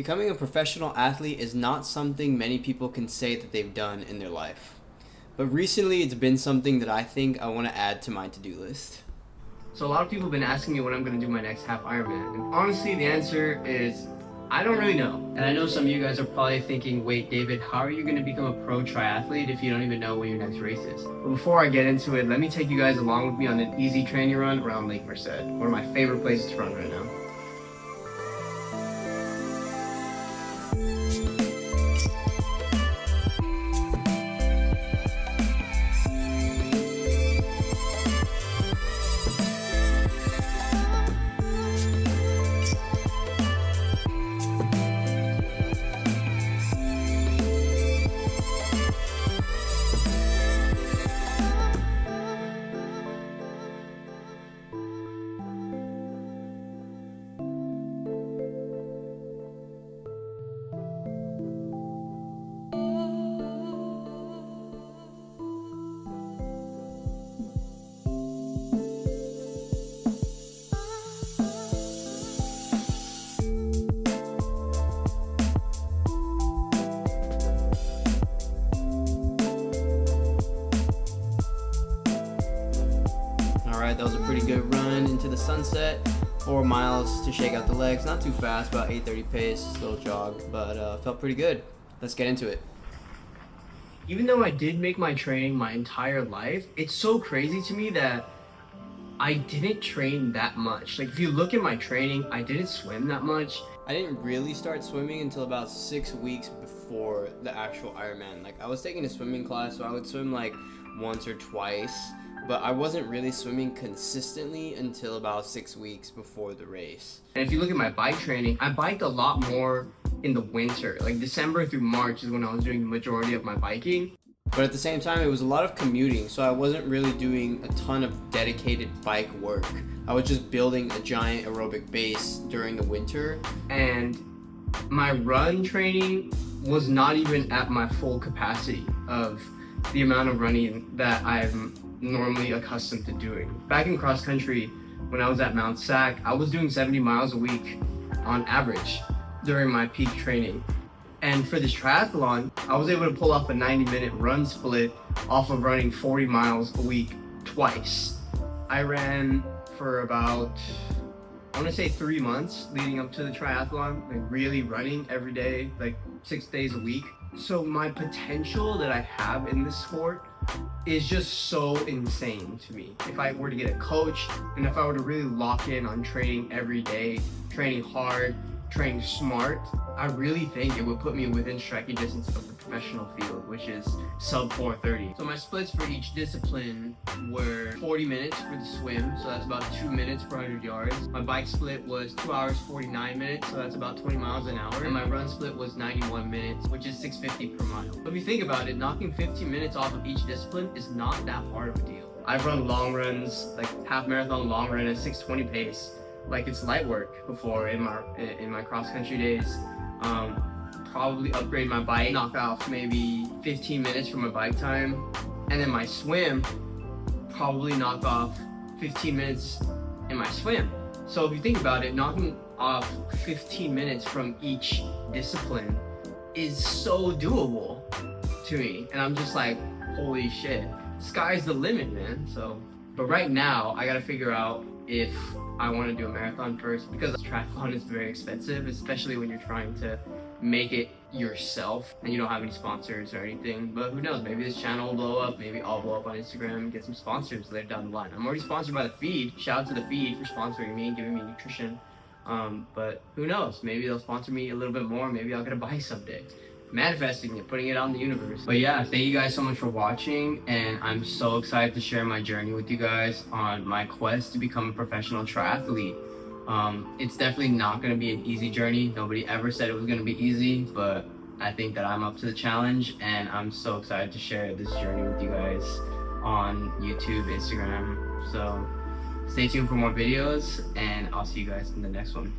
Becoming a professional athlete is not something many people can say that they've done in their life. But recently it's been something that I think I want to add to my to-do list. So a lot of people have been asking me when I'm going to do my next half Ironman. And honestly, the answer is, I don't really know. And I know some of you guys are probably thinking, wait, David, how are you going to become a pro triathlete if you don't even know when your next race is? But before I get into it, let me take you guys along with me on an easy training run around Lake Merced, one of my favorite places to run right now. Alright, that was a pretty good run into the sunset. 4 miles to shake out the legs. Not too fast, about 8:30 pace, just a little jog, but felt pretty good. Let's get into it. Even though I did make my training my entire life, it's so crazy to me that I didn't train that much. Like, if you look at my training, I didn't swim that much. I didn't really start swimming until about 6 weeks before the actual Ironman. Like, I was taking a swimming class, so I would swim like once or twice, but I wasn't really swimming consistently until about 6 weeks before the race. And if you look at my bike training, I biked a lot more in the winter. Like, December through March is when I was doing the majority of my biking. But at the same time, it was a lot of commuting, so I wasn't really doing a ton of dedicated bike work. I was just building a giant aerobic base during the winter. And my run training was not even at my full capacity of the amount of running that I'm normally accustomed to doing. Back in cross country, when I was at Mount Sac, I was doing 70 miles a week on average during my peak training. And for this triathlon, I was able to pull off a 90-minute run split off of running 40 miles a week twice. I ran for about, I want to say 3 months leading up to the triathlon, like really running every day, like 6 days a week. So my potential that I have in this sport is just so insane to me. If I were to get a coach and if I were to really lock in on training every day, training hard, training smart, I really think it would put me within striking distance of the professional field, which is sub 4:30. So my splits for each discipline were 40 minutes for the swim, so that's about 2 minutes per 100 yards. My bike split was 2 hours 49 minutes, so that's about 20 miles an hour. And my run split was 91 minutes, which is 650 per mile. But if you think about it, knocking 15 minutes off of each discipline is not that hard of a deal. I've run long runs, like half marathon long run at 6:20 pace, like it's light work before in my cross country days. Probably upgrade my bike, knock off maybe 15 minutes from my bike time, and then my swim, probably knock off 15 minutes in my swim. So if you think about it, knocking off 15 minutes from each discipline is so doable to me, and I'm just like, holy shit, sky's the limit, man. So, but right now I gotta figure out if I want to do a marathon first, because triathlon is very expensive, especially when you're trying to make it yourself and you don't have any sponsors or anything. But who knows, maybe this channel will blow up, maybe I'll blow up on Instagram and get some sponsors later down the line. I'm already sponsored by the feed. Shout out to the feed for sponsoring me and giving me nutrition. But who knows, maybe they'll sponsor me a little bit more, maybe I'll get a bike someday. Manifesting it, putting it out in the universe. But yeah, thank you guys so much for watching, and I'm so excited to share my journey with you guys on my quest to become a professional triathlete. It's definitely not going to be an easy journey. Nobody ever said it was going to be easy, but I think that I'm up to the challenge, and I'm so excited to share this journey with you guys on YouTube, Instagram. So stay tuned for more videos, and I'll see you guys in the next one.